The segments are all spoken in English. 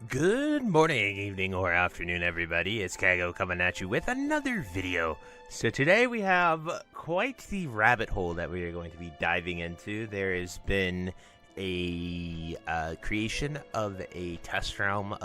Good morning, evening, or afternoon, everybody. It's Kaghoe coming at you with another video. So today we have quite the rabbit hole that we are going to be diving into. There has been a creation of a test realm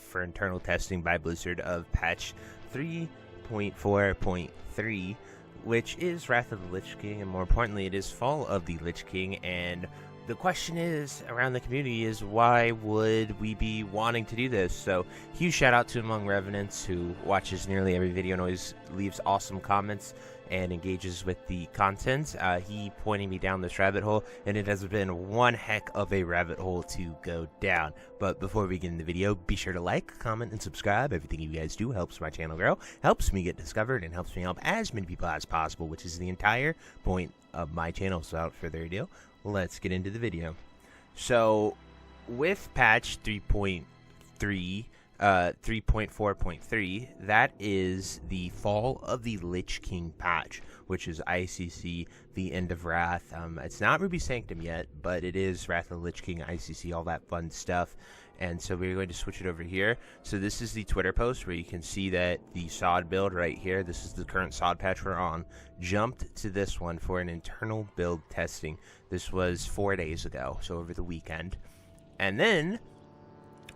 for internal testing by Blizzard of patch 3.4.3, which is Wrath of the Lich King, and more importantly, it is Fall of the Lich King. And the question is around the community is, why would we be wanting to do this? So huge shout out to Among Revenants, who watches nearly every video and always leaves awesome comments and engages with the content. He pointed me down this rabbit hole, and it has been one heck of a rabbit hole to go down. But before we get into the video, be sure to like, comment, and subscribe. Everything you guys do helps my channel grow, helps me get discovered, and helps me help as many people as possible, which is the entire point of my channel. So without further ado, let's get into the video. So with patch 3.4.3, that is the Fall of the Lich King patch, which is ICC, the End of Wrath. It's not Ruby Sanctum yet, but it is Wrath of the Lich King, ICC, all that fun stuff. And so we're going to switch it over here. So this is the Twitter post where you can see that the SoD build right here, this is the current SoD patch we're on, jumped to this one for an internal build testing. This was 4 days ago, so over the weekend. And then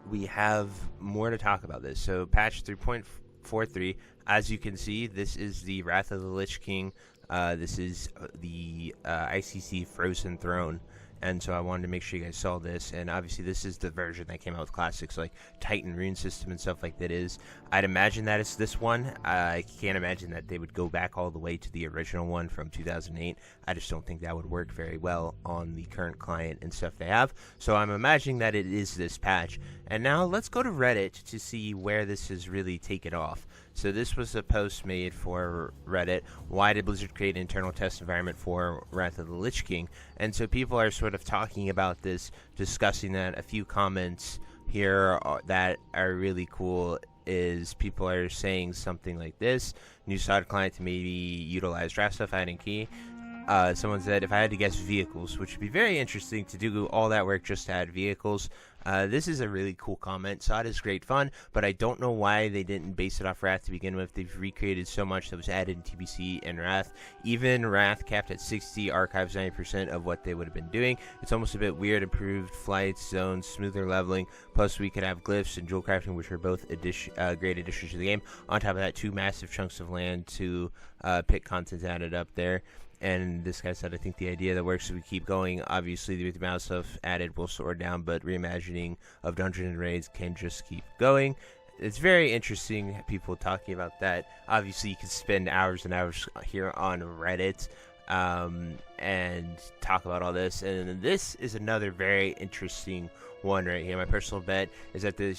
we have more to talk about this. So patch 3.43, as you can see, this is the Wrath of the Lich King. This is the ICC Frozen Throne. And so I wanted to make sure you guys saw this, and obviously this is the version that came out with classics like Titan Rune System and stuff like that is. I'd imagine that it's this one. I can't imagine that they would go back all the way to the original one from 2008. I just don't think that would work very well on the current client and stuff they have. So I'm imagining that it is this patch. And now let's go to Reddit to see where this has really taken off. So this was a post made for Reddit. Why did Blizzard create an internal test environment for Wrath of the Lich King? And so people are sort of talking about this, discussing that. A few comments here that are really cool is people are saying something like this: new SoD client to maybe utilize draft stuff, adding key. Someone said, if I had to guess, vehicles, which would be very interesting to do all that work just to add vehicles. This is a really cool comment. SoD is great fun, but I don't know why they didn't base it off Wrath to begin with. They've recreated so much that was added in TBC and Wrath. Even Wrath capped at 60, archives 90% of what they would have been doing. It's almost a bit weird. Improved flights, zones, smoother leveling. Plus, we could have glyphs and jewel crafting, which are both great additions to the game. On top of that, 2 massive chunks of land to pick content added up there. And this guy said, I think the idea that works is we keep going. Obviously, with the amount of stuff added, we'll slow it down, but reimagining of dungeons and raids can just keep going. It's very interesting, people talking about that. Obviously, you can spend hours and hours here on Reddit and talk about all this. And this is another very interesting one right here. My personal bet is that they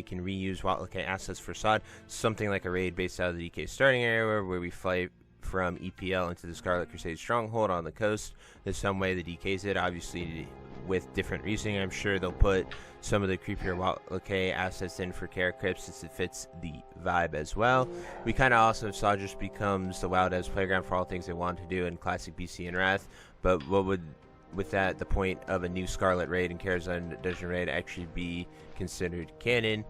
can reuse wildcat assets for SoD, something like a raid based out of the DK starting area where we fight from EPL into the Scarlet Crusade stronghold on the coast. There's some way the DKs it, obviously with different reasoning. I'm sure they'll put some of the creepier Wildcat assets in for Kara Crypts since it fits the vibe as well. We kind of also saw just becomes the WoW Devs playground for all things they want to do in classic BC and Wrath. But what would, with that, the point of a new Scarlet raid and Karazhan Dungeon raid actually be considered canon?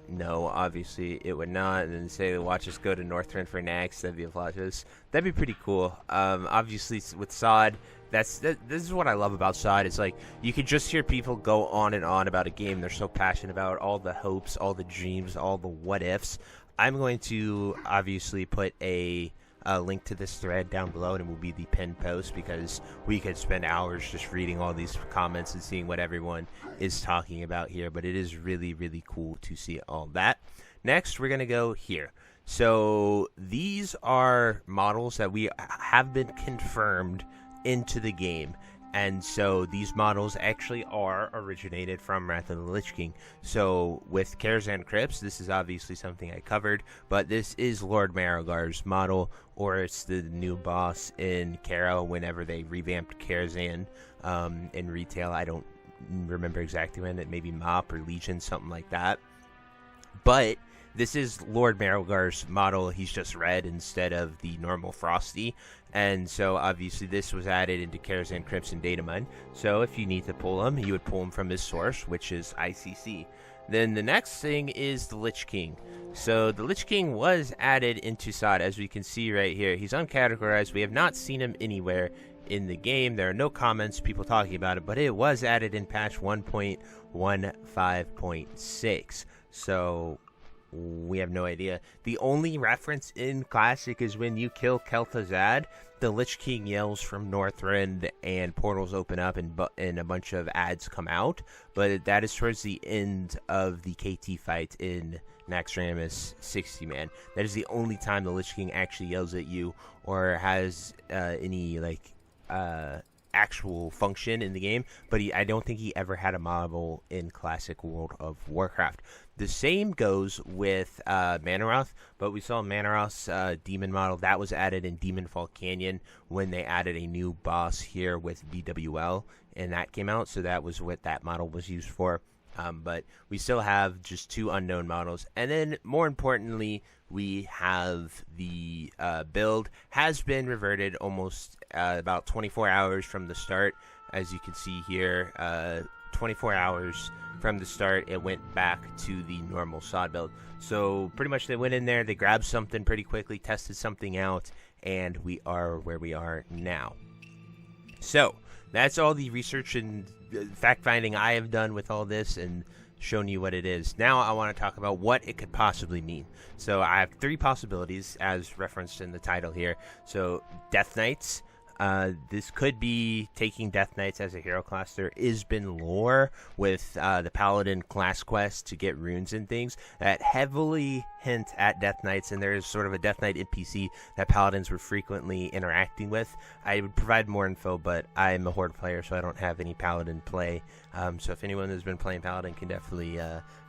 No, obviously it would not. And then say watch us go to Northrend for Nax, that'd be a plot twist. That'd be pretty cool. Obviously with SoD, this is what I love about SoD. It's like you could just hear people go on and on about a game they're so passionate about, all the hopes, all the dreams, all the what ifs. I'm going to obviously put a link to this thread down below, and it will be the pinned post, because we could spend hours just reading all these comments and seeing what everyone is talking about here. But it is really, really cool to see all that. Next, we're going to go here. So these are models that we have been confirmed into the game. And so these models actually are originated from Wrath of the Lich King. So with Karazhan Crypts, this is obviously something I covered, but this is Lord Marrowgar's model, or it's the new boss in Kara whenever they revamped Karazhan in retail. I don't remember exactly when, it may be MOP or Legion, something like that. But this is Lord Marrowgar's model. He's just red instead of the normal Frosty. And so obviously this was added into Karazhan Crypts and Datamine. So if you need to pull him, you would pull him from his source, which is ICC. Then the next thing is the Lich King. So the Lich King was added into SoD, as we can see right here. He's uncategorized. We have not seen him anywhere in the game. There are no comments, people talking about it, but it was added in patch 1.15.6. So we have no idea. The only reference in Classic is when you kill Kel'Thuzad, the Lich King yells from Northrend and portals open up and a bunch of ads come out. But that is towards the end of the KT fight in Naxxramas 60-man. That is the only time the Lich King actually yells at you or has any actual function in the game, but I don't think he ever had a model in Classic World of Warcraft. The same goes with Manaroth, but we saw Manaroth's demon model that was added in Demonfall Canyon when they added a new boss here with BWL, and that came out, so that was what that model was used for. But we still have just 2 unknown models, and then more importantly, we have the build has been reverted almost about 24 hours from the start. As you can see here, 24 hours from the start, it went back to the normal SoD build. So pretty much they went in there, they grabbed something pretty quickly, tested something out, and we are where we are now. So that's all the research and fact-finding I have done with all this and shown you what it is. Now I want to talk about what it could possibly mean. So I have 3 possibilities as referenced in the title here. So Death Knights. This could be taking Death Knights as a hero class. There has been lore with the Paladin class quest to get runes and things that heavily hint at Death Knights, and there is sort of a Death Knight NPC that Paladins were frequently interacting with. I would provide more info, but I'm a Horde player, so I don't have any Paladin play. So if anyone has been playing Paladin can definitely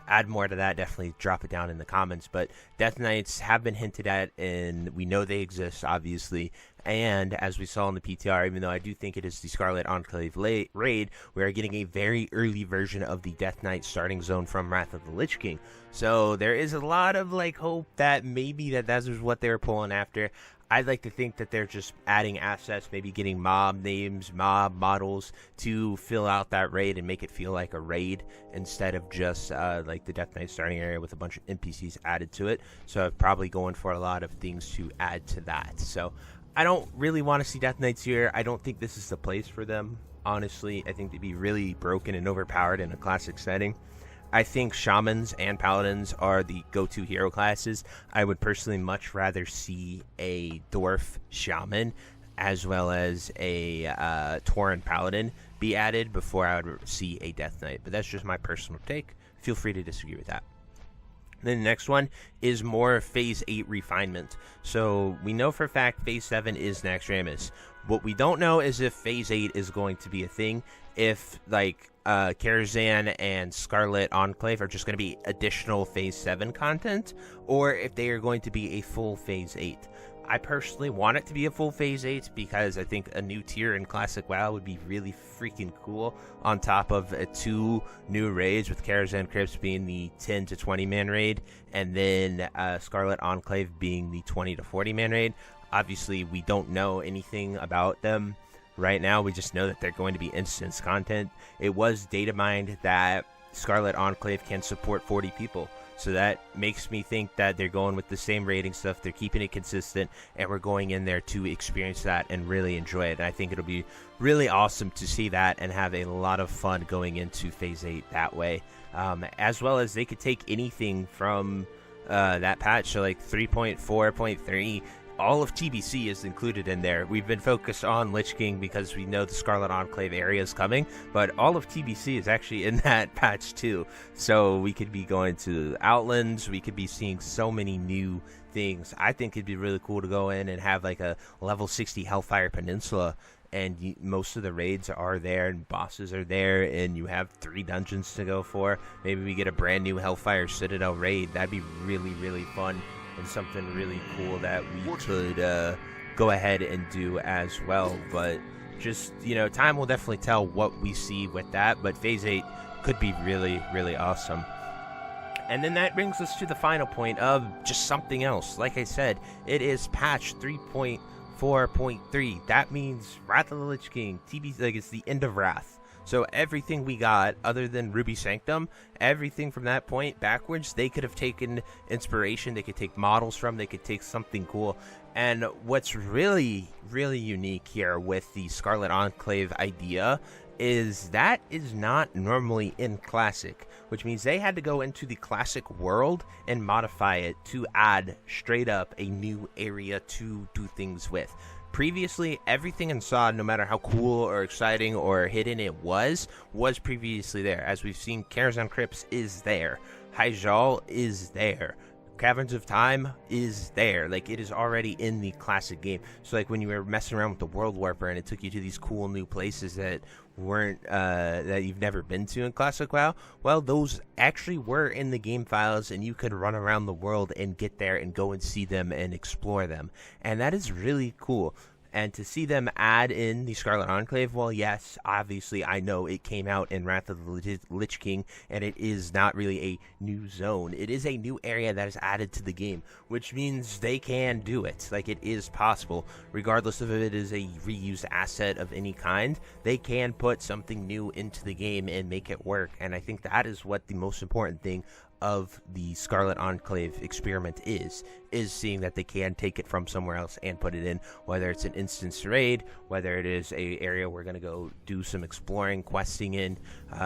add more to that, definitely drop it down in the comments. But Death Knights have been hinted at, and we know they exist, obviously. And as we saw in the PTR, even though I do think it is the Scarlet Enclave raid, we are getting a very early version of the Death Knight starting zone from Wrath of the Lich King. So there is a lot of hope that maybe that is what they were pulling after. I'd like to think that they're just adding assets, maybe getting mob names, mob models to fill out that raid and make it feel like a raid instead of just like the Death Knight starting area with a bunch of NPCs added to it. So I'm probably going for a lot of things to add to that. So I don't really want to see Death Knights here. I don't think this is the place for them, honestly. I think they'd be really broken and overpowered in a classic setting. I think Shamans and Paladins are the go-to hero classes. I would personally much rather see a Dwarf Shaman as well as a Tauren Paladin be added before I would see a Death Knight. But that's just my personal take. Feel free to disagree with that. Then the next one is more Phase 8 refinement. So we know for a fact Phase 7 is Naxxramas. What we don't know is if Phase 8 is going to be a thing. If, Karazhan and Scarlet Enclave are just going to be additional Phase 7 content, or if they are going to be a full Phase 8. I personally want it to be a full Phase 8 because I think a new tier in Classic WoW would be really freaking cool on top of 2 new raids, with Karazhan Crypts being the 10 to 20 man raid and then Scarlet Enclave being the 20 to 40 man raid. Obviously, we don't know anything about them right now. We just know that they're going to be instance content. It was data mined that Scarlet Enclave can support 40 people. So that makes me think that they're going with the same rating stuff. They're keeping it consistent, and we're going in there to experience that and really enjoy it. And I think it'll be really awesome to see that and have a lot of fun going into Phase 8 that way. As well as they could take anything from that patch. So 3.4.3, all of TBC is included in there. We've been focused on Lich King because we know the Scarlet Enclave area is coming, but all of TBC is actually in that patch too. So we could be going to Outlands, we could be seeing so many new things. I think it'd be really cool to go in and have a level 60 Hellfire Peninsula, and most of the raids are there and bosses are there, and you have 3 dungeons to go for. Maybe we get a brand new Hellfire Citadel raid. That'd be really, really fun. And something really cool that we could go ahead and do as well. But just, time will definitely tell what we see with that. But Phase 8 could be really, really awesome. And then that brings us to the final point of just something else. Like I said, it is patch 3.4.3. That means Wrath of the Lich King. It's the end of Wrath. So everything we got, other than Ruby Sanctum, everything from that point backwards, they could have taken inspiration, they could take models from, they could take something cool. And what's really, really unique here with the Scarlet Enclave idea is that is not normally in Classic, which means they had to go into the Classic world and modify it to add straight up a new area to do things with. Previously, everything in SoD, no matter how cool or exciting or hidden it was previously there. As we've seen, Karazhan Crypts is there. Hyjal is there. Caverns of Time is there. Like, it is already in the classic game. So, like, when you were messing around with the World Warper and it took you to these cool new places that weren't, that you've never been to in Classic WoW, well, those actually were in the game files, and you could run around the world and get there and go and see them and explore them. And that is really cool. And to see them add in the Scarlet Enclave, well, yes, obviously, I know it came out in Wrath of the Lich King, and it is not really a new zone. It is a new area that is added to the game, which means they can do it. Like, it is possible. Regardless of if it is a reused asset of any kind, they can put something new into the game and make it work. And I think that is what the most important thing of the Scarlet Enclave experiment is seeing that they can take it from somewhere else and put it in, whether it's an instance raid, whether it is a area we're going to go do some exploring, questing in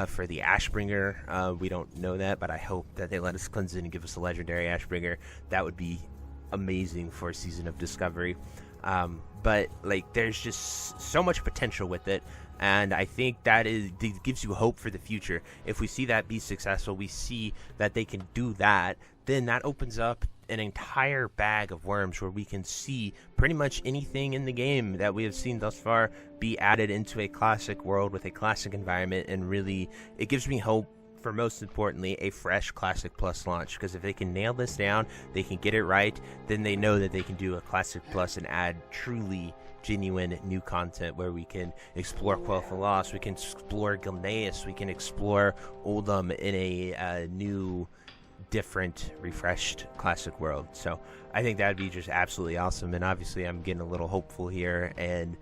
for the Ashbringer. We don't know that, but I hope that they let us cleanse in and give us a legendary Ashbringer. That would be amazing for a Season of Discovery. But like, there's just so much potential with it. And I think that gives you hope for the future. If we see that be successful, we see that they can do that, then that opens up an entire bag of worms where we can see pretty much anything in the game that we have seen thus far be added into a classic world with a classic environment. And really, it gives me hope for, most importantly, a fresh Classic Plus launch. Because if they can nail this down, they can get it right, then they know that they can do a Classic Plus and add truly genuine new content where we can explore Quel'Thalas, we can explore Gilneas, we can explore Oldham in a new, different, refreshed classic world. So I think that would be just absolutely awesome. And obviously I'm getting a little hopeful here and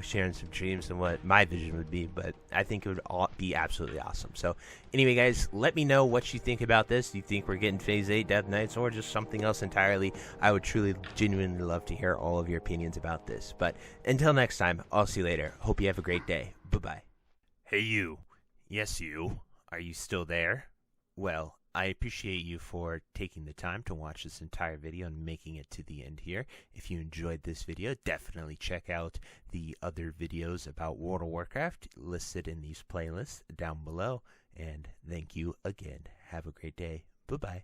sharing some dreams and what my vision would be, but I think it would all be absolutely awesome. So anyway, guys, let me know what you think about this. Do you think we're getting Phase 8 Death Knights or just something else entirely? I would truly, genuinely love to hear all of your opinions about this. But until next time, I'll see you later. Hope you have a great day. Bye-bye. Hey, you. Yes, you. Are you still there? Well, I appreciate you for taking the time to watch this entire video and making it to the end here. If you enjoyed this video, definitely check out the other videos about World of Warcraft listed in these playlists down below. And thank you again. Have a great day. Bye-bye.